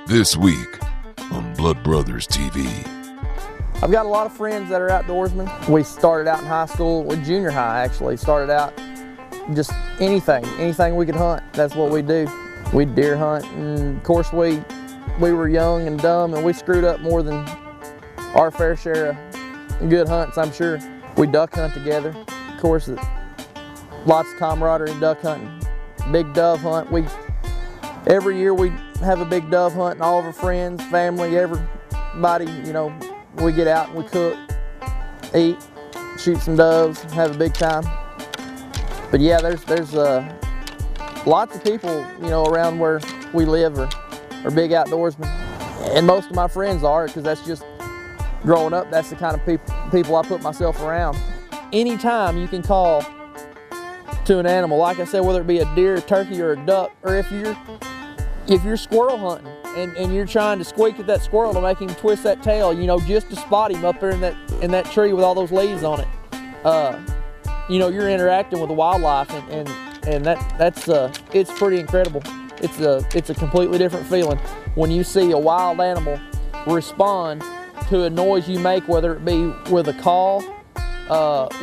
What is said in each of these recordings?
This week on Blood Brothers TV. I've got a lot of friends that are outdoorsmen. We started out in high school, with junior high actually, started out just anything we could hunt, that's what we do. We'd deer hunt, and of course we were young and dumb, and we screwed up more than our fair share of good hunts, I'm sure. We duck hunt together, of course, lots of camaraderie in duck hunting. Big dove hunt, every year we have a big dove hunt, and all of our friends, family, everybody, you know, we get out and we cook, eat, shoot some doves, have a big time. But yeah, there's lots of people, you know, around where we live are big outdoorsmen, and most of my friends are, because that's just growing up. That's the kind of people I put myself around. Anytime you can call to an animal, like I said, whether it be a deer, a turkey, or a duck, or if you're squirrel hunting and you're trying to squeak at that squirrel to make him twist that tail, you know, just to spot him up there in that tree with all those leaves on it. You know, you're interacting with the wildlife, and that's it's pretty incredible. It's a completely different feeling when you see a wild animal respond to a noise you make, whether it be with a call,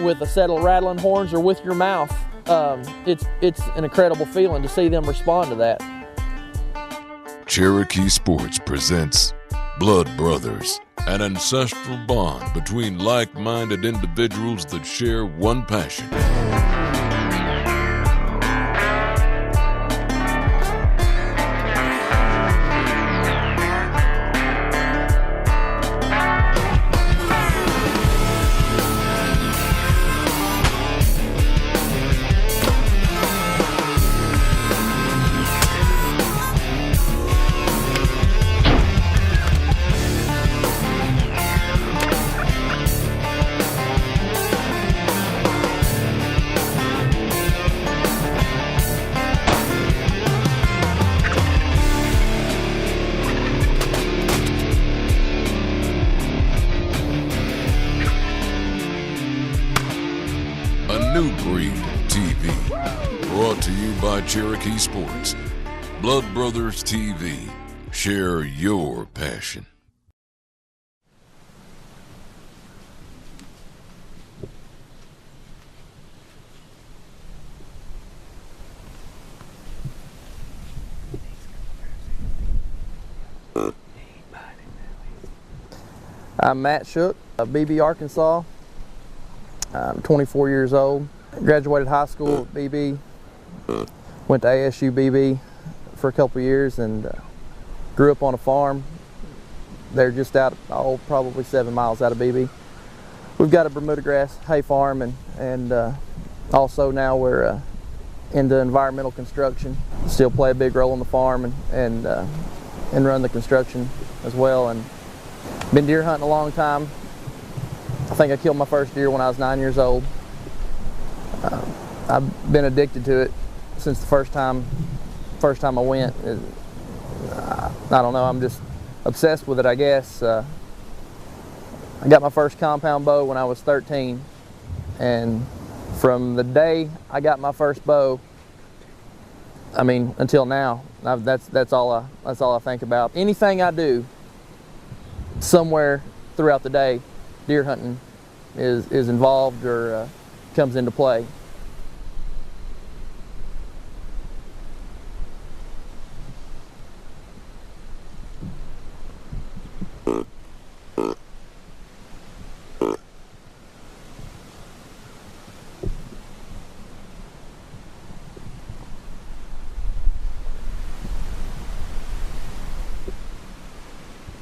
with a set of rattling horns, or with your mouth. It's an incredible feeling to see them respond to that. Cherokee Sports presents Blood Brothers, an ancestral bond between like-minded individuals that share one passion. New Breed TV, brought to you by Cherokee Sports. Blood Brothers TV, share your passion. I'm Matt Shook of BB, Arkansas. I'm 24 years old. Graduated high school at BB. Went to ASU BB for a couple years, and grew up on a farm. They're just probably 7 miles out of BB. We've got a Bermuda grass hay farm, and also now we're into environmental construction. Still play a big role in the farm and run the construction as well. And been deer hunting a long time. I think I killed my first deer when I was 9 years old. I've been addicted to it since the first time I went. I don't know, I'm just obsessed with it, I guess. I got my first compound bow when I was 13, and from the day I got my first bow, I mean, until now, that's all I think about. Anything I do somewhere throughout the day, deer hunting is involved or comes into play.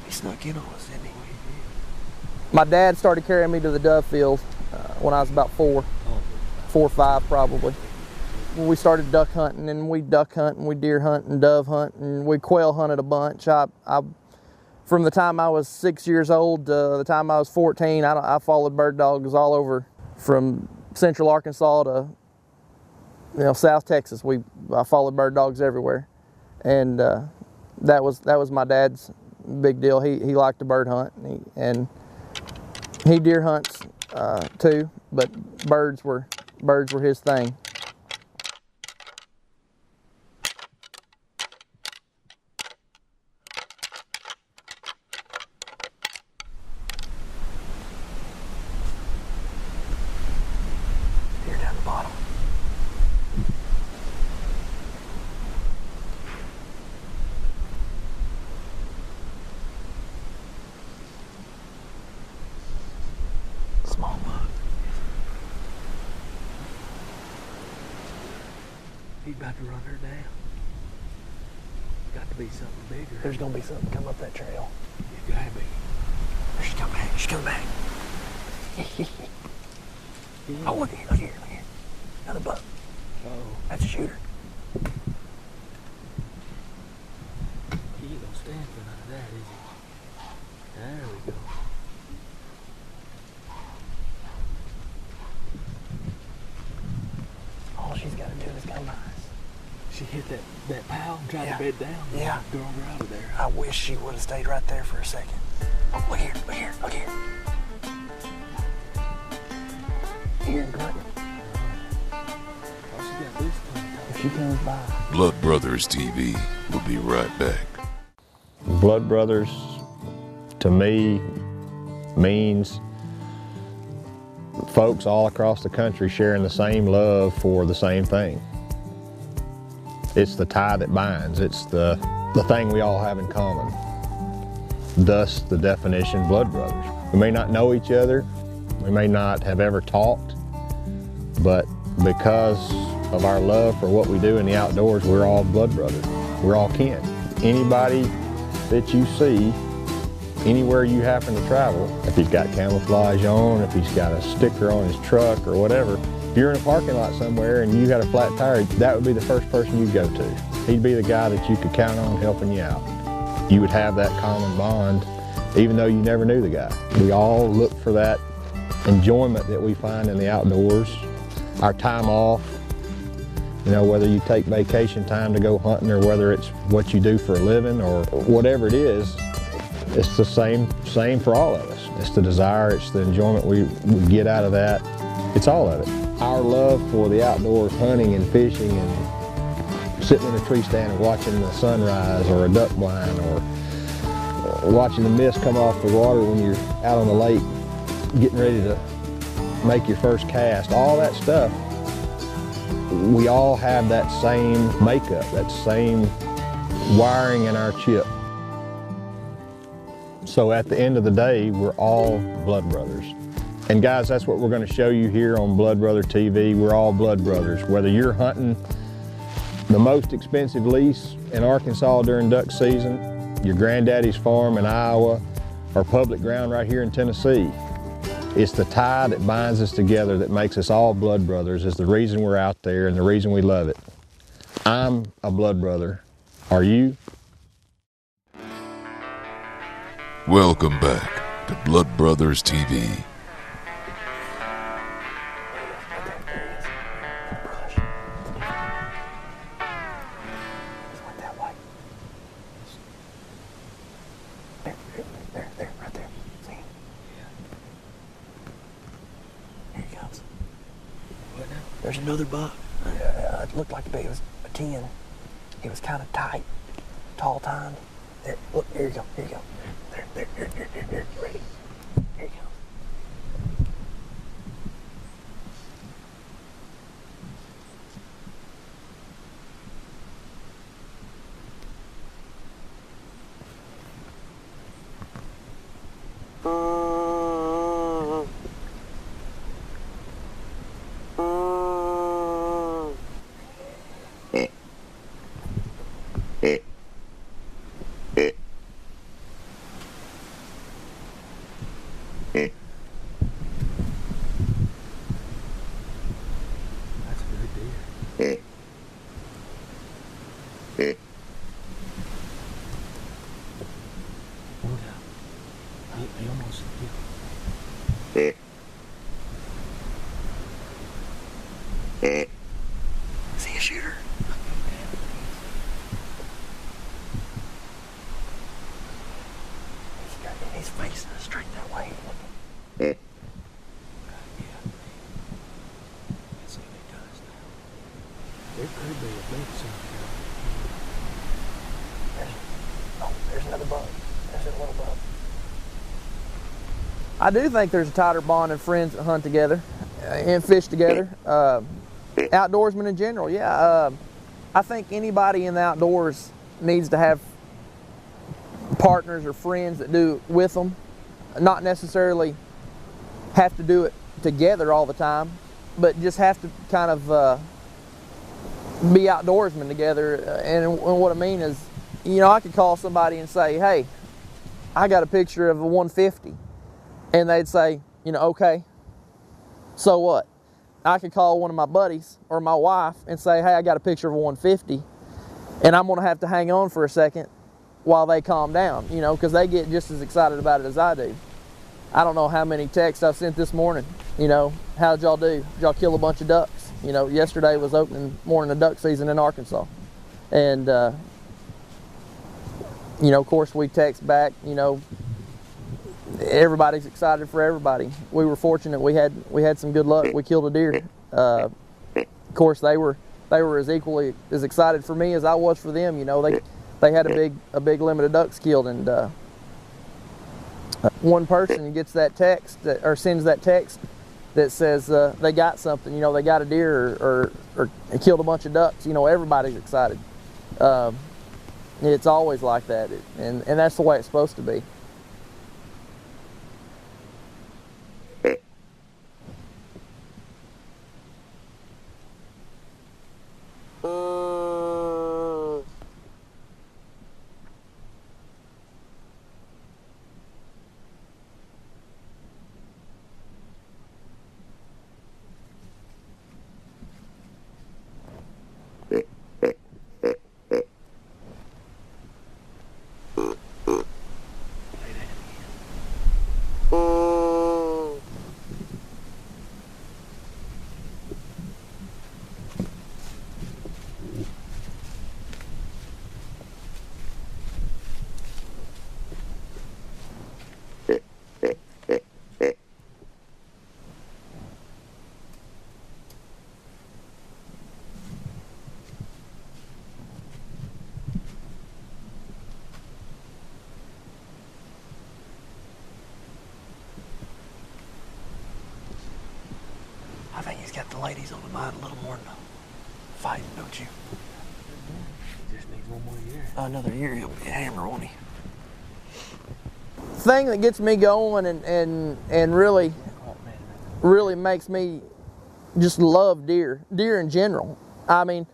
He snuck in on us, didn't he? My dad started carrying me to the dove field when I was about 4 or 5 probably. We started duck hunting, and we duck hunt and we deer hunt and dove hunt, and we quail hunted a bunch. From the time I was 6 years old to the time I was 14, I followed bird dogs all over, from central Arkansas to South Texas. I followed bird dogs everywhere, and that was my dad's big deal. He liked to bird hunt, and he deer hunts too, but birds were his thing. He's about to run her down. Got to be something bigger. There's gonna be something come up that trail. You gotta be. She's coming back. She's coming back. Oh, look here, look here, look here. Another buck. Oh, That's a shooter. he ain't gonna stand for none of that, is he? There we go. All she's got to do is come by us. She hit that pile and tried Yeah. to bed down. Yeah. Throw her out of there. I wish she would have stayed right there for a second. Oh, look here, look here, look here. Here, grunt. Oh, she got this thing. If she comes by. Blood Brothers TV will be right back. Blood Brothers, to me, means folks all across the country sharing the same love for the same thing. It's the tie that binds. It's the thing we all have in common. Thus, the definition, Blood Brothers. We may not know each other. We may not have ever talked, but because of our love for what we do in the outdoors, we're all blood brothers. We're all kin. Anybody that you see, anywhere you happen to travel, if he's got camouflage on, if he's got a sticker on his truck or whatever, if you're in a parking lot somewhere and you got a flat tire, that would be the first person you'd go to. He'd be the guy that you could count on helping you out. You would have that common bond, even though you never knew the guy. We all look for that enjoyment that we find in the outdoors, our time off, you know, whether you take vacation time to go hunting or whether it's what you do for a living or whatever it is, it's the same for all of us. It's the desire, it's the enjoyment we get out of that. It's all of it. Our love for the outdoors, hunting and fishing and sitting in a tree stand and watching the sunrise or a duck blind or watching the mist come off the water when you're out on the lake getting ready to make your first cast, all that stuff, we all have that same makeup, that same wiring in our chip. So at the end of the day, we're all blood brothers. And guys, that's what we're going to show you here on Blood Brother TV. We're all blood brothers. Whether you're hunting the most expensive lease in Arkansas during duck season, your granddaddy's farm in Iowa, or public ground right here in Tennessee, it's the tie that binds us together that makes us all blood brothers, is the reason we're out there and the reason we love it. I'm a blood brother. Are you? Welcome back to Blood Brothers TV. There, right there. See him? Here he comes. What now? There's another buck. It looked like it was a 10. He was kind of tight, tall tined. There, look, here you go, here you go. There, here, ready? Here you go. That's a good deer. Look out. He almost hit. See a shooter? He's facing us straight that way. Yeah. Let's see what he does now. There could be a big son. There's another buck. There's a little buck. I do think there's a tighter bond of friends that hunt together and fish together. Outdoorsmen in general, yeah. I think anybody in the outdoors needs to have partners or friends that do it with them. Not necessarily have to do it together all the time, but just have to kind of be outdoorsmen together. And what I mean is, you know, I could call somebody and say, hey, I got a picture of a 150. And they'd say, you know, okay, so what? I could call one of my buddies or my wife and say, hey, I got a picture of a 150. And I'm going to have to hang on for a second while they calm down, you know, because they get just as excited about it as I do. I don't know how many texts I've sent this morning, you know, how'd y'all do? Did y'all kill a bunch of ducks? You know, yesterday was opening morning of duck season in Arkansas. And, you know, of course we text back, you know, everybody's excited for everybody. We were fortunate we had some good luck. We killed a deer. Of course they were as equally as excited for me as I was for them. You know, they had a big limit of ducks killed, and one person gets that text or sends that text that says they got something. You know, they got a deer or killed a bunch of ducks. You know, everybody's excited. It's always like that, and that's the way it's supposed to be. I think he's got the ladies on the mind a little more than a fight, don't you? He just needs one more year. Another year, he'll be a hammer, won't he? Thing that gets me going and really makes me just love deer in general. I mean,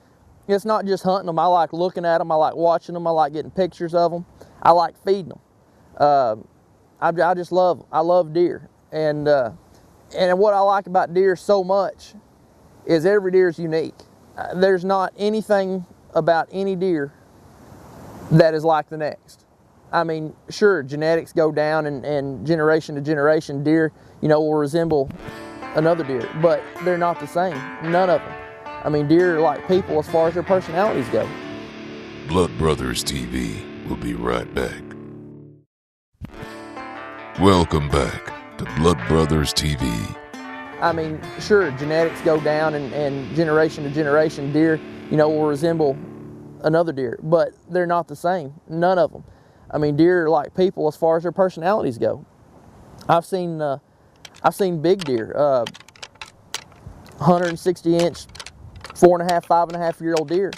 it's not just hunting them. I like looking at them. I like watching them. I like getting pictures of them. I like feeding them. I just love deer. And what I like about deer so much is every deer is unique. There's not anything about any deer that is like the next. I mean, sure, genetics go down and generation to generation, deer, you know, will resemble another deer, but they're not the same, none of them. I mean, deer are like people as far as their personalities go. Blood Brothers TV will be right back. Welcome back to Blood Brothers TV. I mean, sure, genetics go down and generation to generation, deer, you know, will resemble another deer, but they're not the same, none of them. I mean, deer are like people as far as their personalities go. I've seen big deer, 160-inch, 4.5, 5.5-year-old deer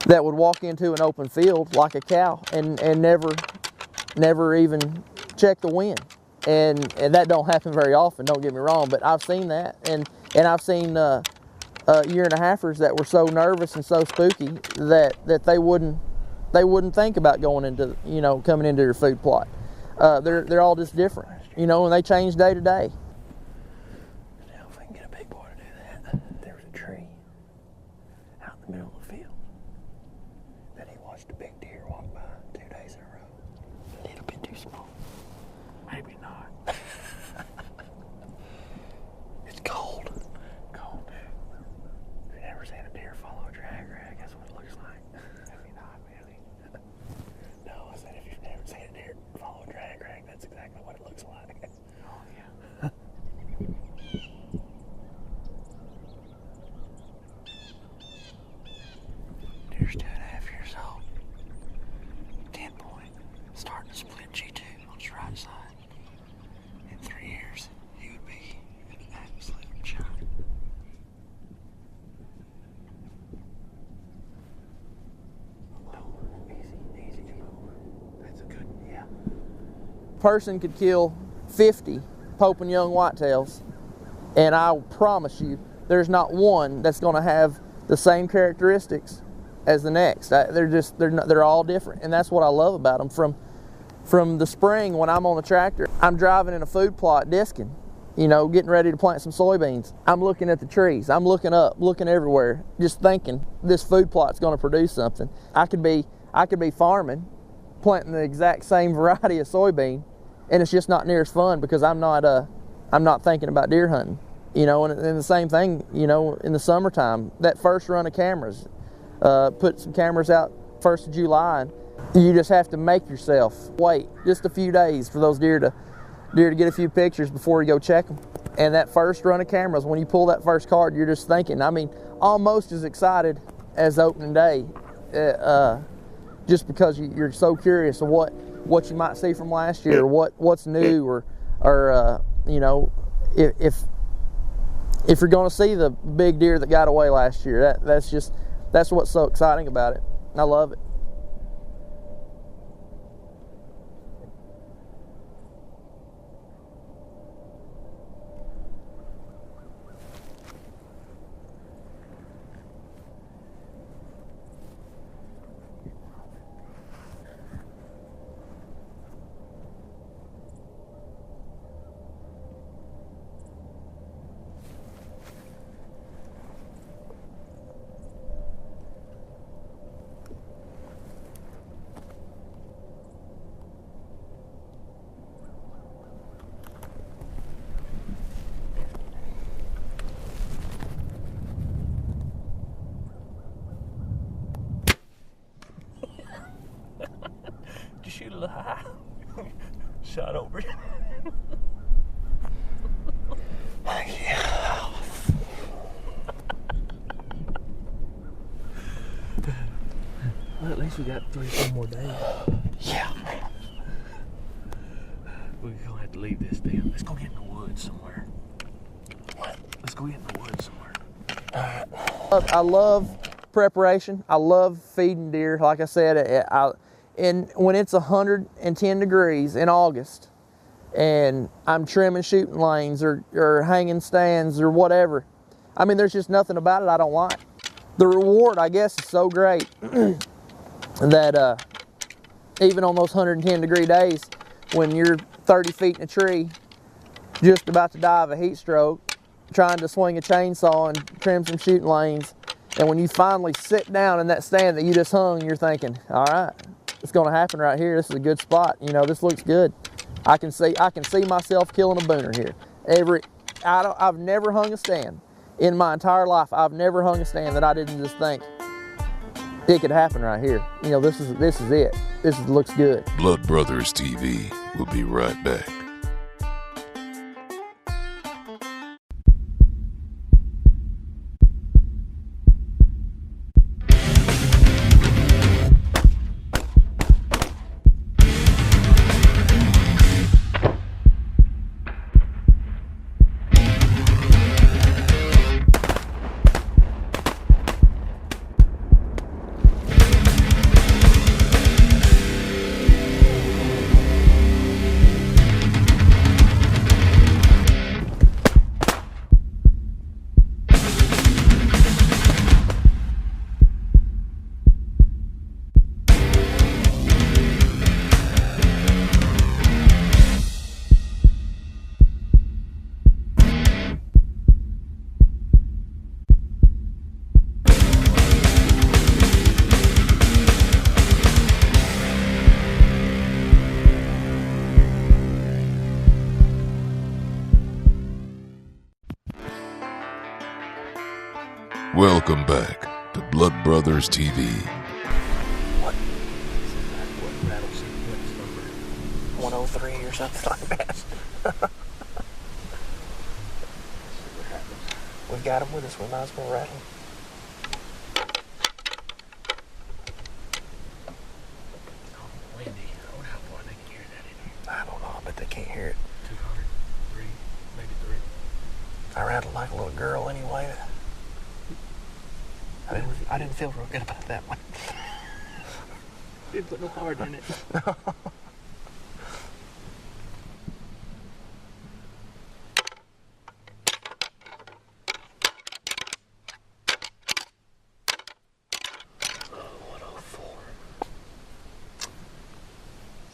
that would walk into an open field like a cow and never even check the wind. And that don't happen very often, don't get me wrong, but I've seen that, and I've seen year-and-a-halfers that were so nervous and so spooky that they wouldn't think about going into, you know, coming into your food plot. They're all just different, you know, and they change day to day. Now, if I can get a big boy to do that, there was a tree out in the middle of the field that he watched a big deer walk by 2 days in a row. A little bit too small. Maybe not. It's cold. Cold, dude. If you've never seen a deer follow a drag rag, that's what it looks like. Maybe not, really. No, I said if you've never seen a deer follow a drag rag, that's exactly what it looks like. Oh, yeah. Deer's 2.5 years old. 10 point. Starting to split G2 on his right side. In 3 years, he would be an absolute giant. Easy, come over. That's a good one, yeah. Person could kill 50 Pope and Young whitetails, and I'll promise you there's not one that's going to have the same characteristics as the next. They're all different, and that's what I love about them. From the spring when I'm on the tractor, I'm driving in a food plot disking, you know, getting ready to plant some soybeans. I'm looking at the trees, I'm looking up, looking everywhere, just thinking this food plot's going to produce something. I could be farming, planting the exact same variety of soybean, and it's just not near as fun because I'm not thinking about deer hunting, you know. And the same thing, you know, in the summertime, that first run of cameras, put some cameras out 1st of July, and you just have to make yourself wait just a few days for those deer to get a few pictures before you go check them. And that first run of cameras, when you pull that first card, you're just thinking, I mean, almost as excited as opening day, just because you're so curious of what you might see from last year, or what's new, or you know, if you're going to see the big deer that got away last year. That's what's so exciting about it. I love it. Just shoot a little high. Shot over. Yeah. Well, at least we got 3-4 more days. Yeah. We're gonna have to leave this thing. Let's go get in the woods somewhere. What? Let's go get in the woods somewhere. I love preparation. I love feeding deer. Like I said, and when it's 110 degrees in August, and I'm trimming shooting lanes or hanging stands or whatever, I mean, there's just nothing about it I don't like. The reward, I guess, is so great that even on those 110 degree days, when you're 30 feet in a tree, just about to die of a heat stroke, trying to swing a chainsaw and trim some shooting lanes, and when you finally sit down in that stand that you just hung, you're thinking, all right, it's going to happen right here. This is a good spot. You know, this looks good. I can see myself killing a booner here. I've never hung a stand in my entire life. I've never hung a stand that I didn't just think it could happen right here. You know, this is it. Looks good. Blood Brothers TV will be right back. Welcome back to Blood Brothers TV. What rattle sequence number? 103 or something like that. We've got them with us. We might as well rattle. Windy. I wonder how far they can hear that in here. I don't know. I bet they can't hear it. 200, 3, maybe 3. I rattled like a little girl anyway. I didn't feel real good about that one. Didn't put no heart in it.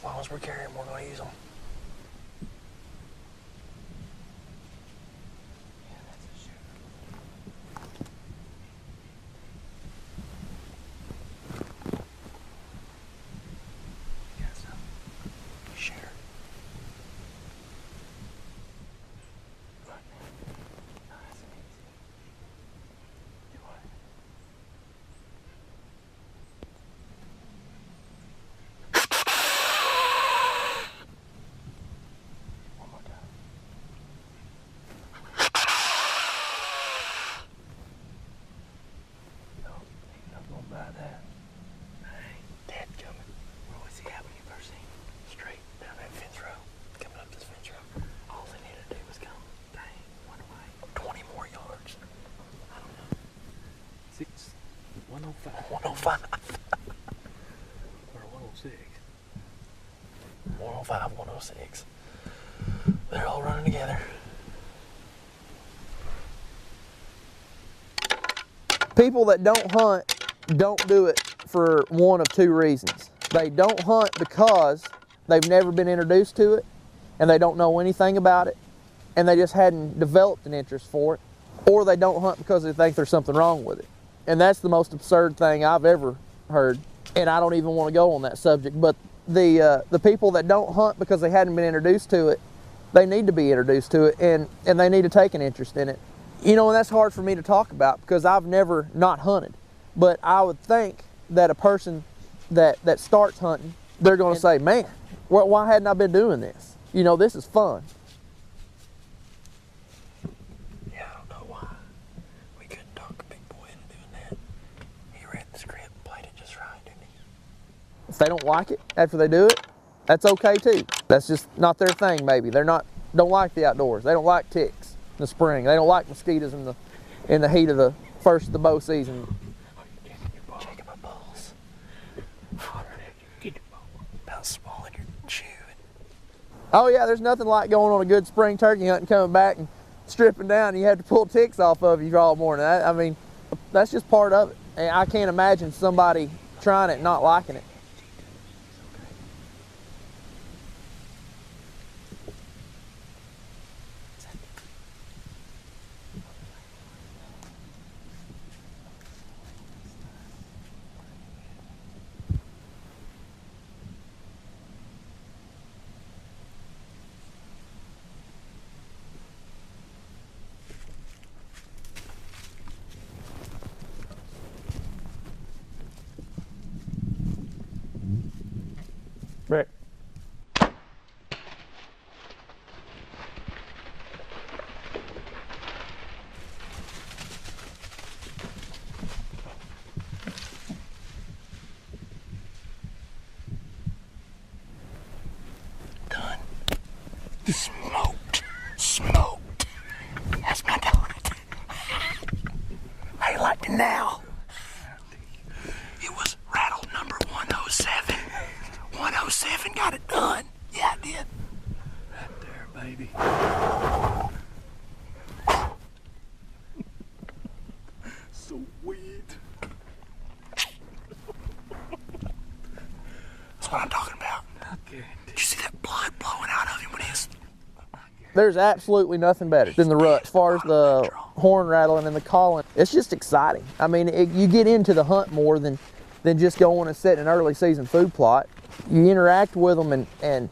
long as we're carrying, we're going to use them. Yeah, that's a shooter. Got some. Share. Right now. Nice and easy. You want it? One more time. No, he's not gonna buy that. Dang, Dad coming. Where was he at when you first seen him? Straight down that fence row. Coming up this fence row. All they needed to do was come. Dang, wonder why. 20 more yards. I don't know. 105. 105. Or 106. 105, 106. They're all running together. People that don't hunt don't do it for one of two reasons. They don't hunt because they've never been introduced to it and they don't know anything about it and they just hadn't developed an interest for it, or they don't hunt because they think there's something wrong with it. And that's the most absurd thing I've ever heard, and I don't even want to go on that subject. But the people that don't hunt because they hadn't been introduced to it, they need to be introduced to it, and they need to take an interest in it. You know, and that's hard for me to talk about because I've never not hunted. But I would think that a person that starts hunting, they're going to say, man, why hadn't I been doing this? You know, this is fun. Yeah, I don't know why. We couldn't talk a big boy into doing that. He read the script and played it just right, didn't he? If they don't like it after they do it, that's okay too. That's just not their thing, maybe. Don't like the outdoors. They don't like ticks in the spring. They don't like mosquitoes in the heat of the first of the bow season. Checking my balls. Get your ball. About swallowing your chew. Oh yeah, there's nothing like going on a good spring turkey hunt and coming back and stripping down and you have to pull ticks off of you all morning. I mean, that's just part of it. And I can't imagine somebody trying it and not liking it. Rick. Done. Smoked. That's my donut. How you like it now? It was rattle number 107. 107 got it done. Yeah, I did. Right there, baby. Sweet. That's what I'm talking about. Did you see that blood blowing out of him when he was... There's absolutely nothing better than the rut as far as the horn rattling and the calling. It's just exciting. I mean, you get into the hunt more than just going and setting an early season food plot. You interact with them and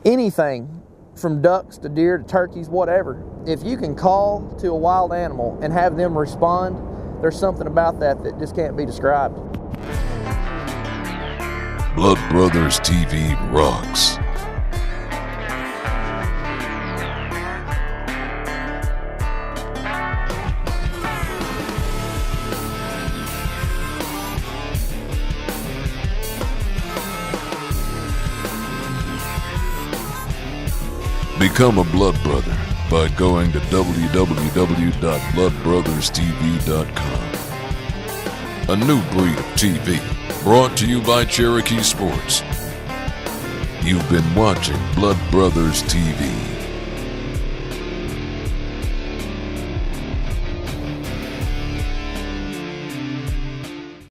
anything from ducks to deer to turkeys, whatever. If you can call to a wild animal and have them respond, there's something about that just can't be described. Blood Brothers TV rocks. Become a Blood Brother by going to www.bloodbrotherstv.com. A new breed of TV brought to you by Cherokee Sports. You've been watching Blood Brothers TV.